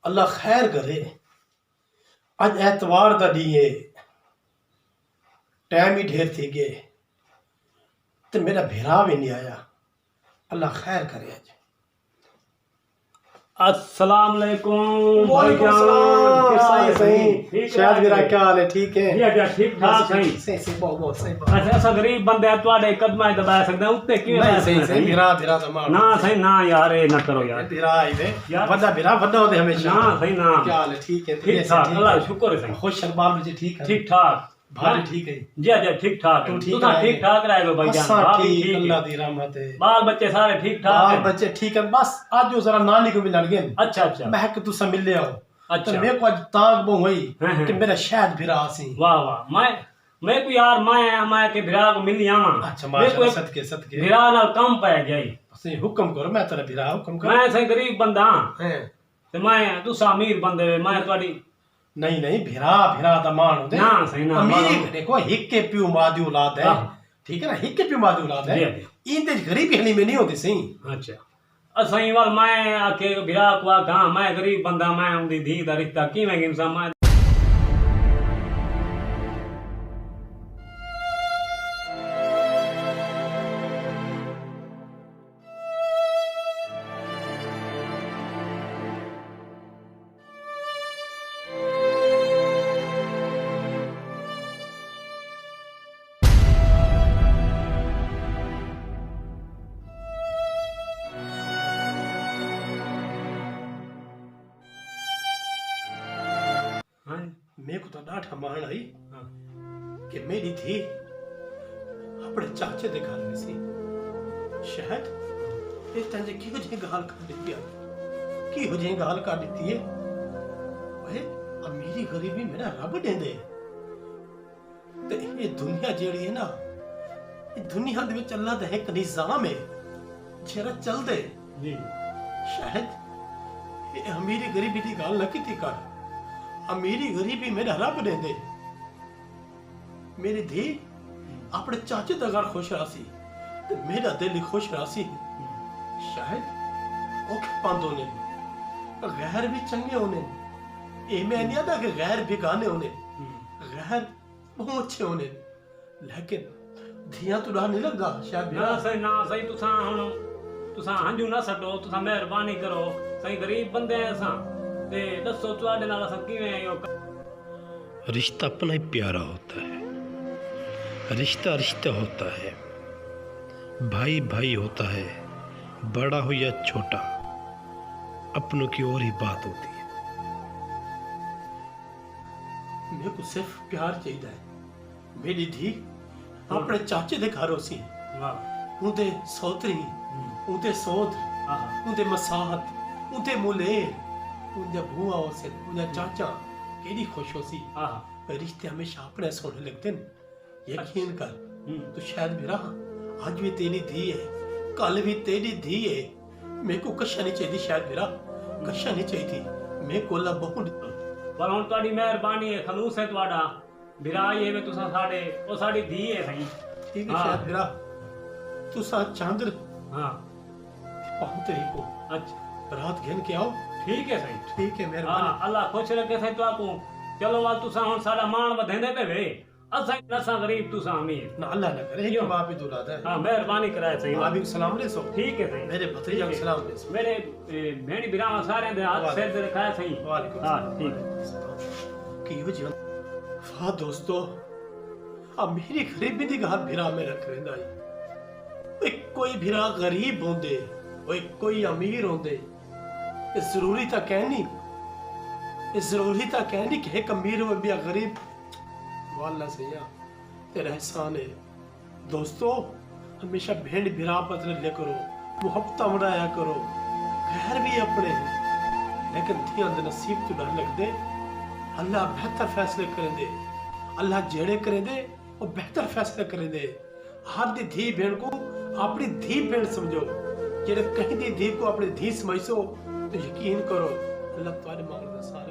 अल्लाह खैर करे। अज एतवार दा डी है, टाइम ही ढेर थी गए तो मेरा भिरा भी नहीं आया। अल्लाह खैर करे। अज अस्सलाम वालेकुम वालेकुम सलाम। सही सही शायद मेरा क्या हाल है? ठीक है जी ठीक ठाक सही सही सही बहुत सही अच्छा असा गरीब बंदे ਤੁਹਾਡੇ कदमां दबा सकते उत्ते किवें नहीं सही सही भिरा भिरा तो मार ना सही ना यार ये ना करो यार भिरा आई दे यार। वड्डा भिरा वड्डा होते हमेशा। ना सही ना क्या हाल है? ठीक है ठीक ठाक अल्लाह शुक्र है सही खुश शर्माल जी ठीक है ठीक ठाक भारी ठीक है जी जी ठीक ठाक तू ठीक तुसा है? ठीक ठाक रह गए भाईजान असा भाभी ठीक ठीक अल्लाह है दी रहमत है। बाल बच्चे सारे ठीक ठाक बाल हैं बच्चे ठीक है। बस आज जो जरा नानी को मिलन गए अच्छा अच्छा मैं कि तुसा मिले आओ तो अच्छा मेरे को आज ताक बो हुई हैं। कि मेरा शायद भिरा सी। वाह वाह मैं को यार मैं के भिरा को मिल आवा अच्छा मैं को माशाल्लाह सदके सदके भिरा नाल कम पै गया सही हुक्म करो मैं तेरा भिरा हुक्म कर। मैं सही गरीब बंदा हैं ते मैं तुसा अमीर बंदे वे मैं ਤੁਹਾਡੀ नहीं नहीं भिरा भिरा दा मान होते ना सही ना अमीर देखो हिक के प्यू मां दी औलाद है हाँ। ठीक है ना हिक के प्यू मां दी औलाद है जी, इंदे गरीबी हली में नहीं होती सही। अच्छा असई वाल मैं आके भिरा को आखा मैं गरीब बंदा मैं उंदी धी दा रिश्ता किवें गिनसा मैं हाँ मेरे को तो डांट मान आई हाँ कि मेरी थी अपने चाचे दे घर में सी शायद ये तंजे की हो जी गाल कर दी की हो जी गाल कर दी है ओए अमीरी गरीबी मेरा रब दे दे ते ये दुनिया जेड़ी है ना ये दुनिया दे विच अल्लाह दा एक निजाम है जेरा चल दे जी शायद ये अमीरी गरीबी दी गाल न कीती कर अमीरी गरीबी मेरा रब दे दे मेरी धी अपने चाचे दा घर खुश रासी ते मेरा दिल ही खुश रासी शायद ओके पंद होने गैर भी चंगे होने ये मैं नहीं आता कि गैर बेगाने होने गैर बहुत अच्छे होने लेकिन धिया तो नहीं लगता शायद ना सही तुसा हुन तुसा हंजू ना सटो तुसा मेहरबानी करो सही गरीब बंदे हैं असा ते दसो ਤੁਹਾਡੇ ਨਾਲ असा किवें यो रिश्ता अपना ही प्यारा होता है रिश्ता रिश्ता होता है भाई भाई होता है बड़ा हो या छोटा अपनों की और ही बात होती है। मेरे को सिर्फ प्यार चाहिए है। मेरी धी अपने चाचे दे घर हो सी वाह उनते सौतरी उनते सौद उनते मसाहत उनते मुलेर उनका बुआ हो से उनका चाचा केडी खुश हो सी। रिश्ते हमेशा अपने सोने लगते हैं यकीन कर तो शायद मेरा आज भी तेरी धी है कल भी तेरी धी है मेरे को कशा नहीं चाहिए शायद मेरा कशा नहीं चाहिए मैं कोला बहु पर हुन ਤੁਹਾਡੀ ਮਿਹਰਬਾਨੀ है खलूस है ਤੁਹਾਡਾ भिरा ये वे तुसा साडे ओ साडी धी है सही ठीक है शायद मेरा तू सा चांद्र हां पहुंच तेरी को अच्छा रात घेन के आओ ठीक है सही ठीक है हां मेहरबानी अल्लाह खुश रखे सही तो आपको चलो वाल तुसा हुन साडा मान वधेंदे पे वे असा गरीब तुसा अमीर ना अल्लाह ना करे कि मां भी दुलाद है। हां मेहरबानी कराए सही वालेकुम सलाम ले सो ठीक है सही मेरे भतीजा को सलाम ले सो मेरे भेड़ी बिरा सारे दे हाथ सिर दे रखा है सही वालेकुम हां ठीक है की हो जीवन वाह दोस्तों अब मेरी गरीबी दी गाल भिरा में रख रहा है कोई भिरा गरीब होंदे कोई अमीर होंदे ये जरूरी था कहनी ये जरूरी था कहनी कि एक अमीर हो भी गरीब वाला सैया तेरा एहसान है। दोस्तों हमेशा भेंड भिरा बदल ले करो मुहब्बत मनाया करो गैर भी अपने लेकिन धियां दे नसीब तो डर लग दे अल्लाह बेहतर फैसले करें दे अल्लाह जेड़े करें दे वो बेहतर फैसले करें दे। हर दी धी भेड़ को अपनी धी भेड़ समझो जेड़े कहीं दी धी को अपनी धी समझो तो यकीन करो अल्लाह तुम्हारे मांग दे सारा